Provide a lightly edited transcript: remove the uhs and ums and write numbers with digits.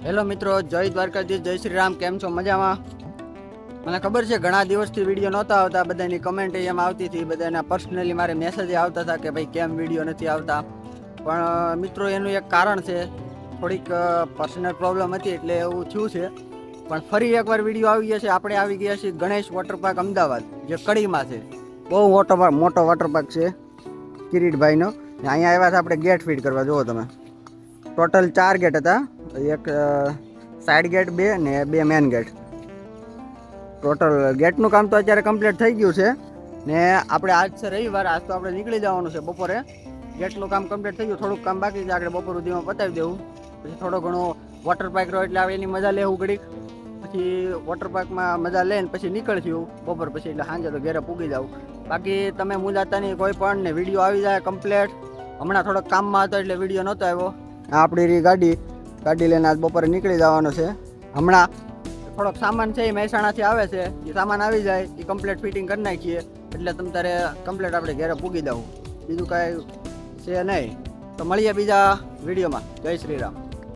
Hello મિત્રો, જય દ્વારકાધીશ, જય શ્રી રામ. કેમ છો? મજામાં? મને ખબર છે ઘણા દિવસથી વિડીયો નહોતા આવતા, બધાની કમેન્ટ એમ આવતી હતી, બધાના પર્સનલી મારે મેસેજ આવતા હતા કે ભાઈ કેમ વિડીયો નથી આવતા. પણ મિત્રો એનું એક કારણ છે, થોડીક પર્સનલ પ્રોબ્લેમ હતી એટલે એવું થયું છે. પણ ફરી એકવાર વિડીયો આવી ગયા છે. આપણે આવી ગયા છીએ ગણેશ વોટર પાર્ક અમદાવાદ, જે કડીમાં છે. બહુ મોટો વોટર પાર્ક છે કિરીટભાઈનો. અહીંયા આવ્યા હતા આપણે ગેટ ફિટ કરવા. જુઓ તમે, ટોટલ 4 ગેટ હતા, એક સાઈડ ગેટ 2 ને 2 મેન ગેટ. ટોટલ ગેટનું કામ તો અત્યારે કમ્પ્લીટ થઈ ગયું છે ને આપણે આજ છે રવિવાર, આજ તો આપણે નીકળી જવાનું છે બપોરે. ગેટનું કામ કમ્પ્લીટ થઈ ગયું, થોડુંક કામ બાકી છે, આપણે બપોર સુધીમાં પતાવી દેવું. પછી થોડો ઘણો વોટર પાર્ક રહ્યો એટલે આપણે એની મજા લેવું ઘડીક. પછી વોટર પાર્કમાં મજા લઈને પછી નીકળશું બપોર પછી, એટલે સાંજે તો ઘરે પૂગી જાવ. બાકી તમે મુંજાતા નહીં કોઈ પણ, ને વિડીયો આવી જાય કમ્પ્લીટ. હમણાં થોડોક કામમાં હતો એટલે વિડીયો નહોતો આવ્યો. આ આપણી ગાડી લઈને આજ બપોરે નીકળી જવાનો છે. હમણાં થોડોક સામાન છે એ મહેસાણાથી આવે છે, એ સામાન આવી જાય એ કમ્પ્લીટ ફિટિંગ કરી નાખીએ એટલે તમે તારે કમ્પ્લીટ આપણે ઘરે પૂગી દઉં. બીજું કાંઈ છે નહીં. તો મળીએ બીજા વિડીયોમાં. જય શ્રી રામ.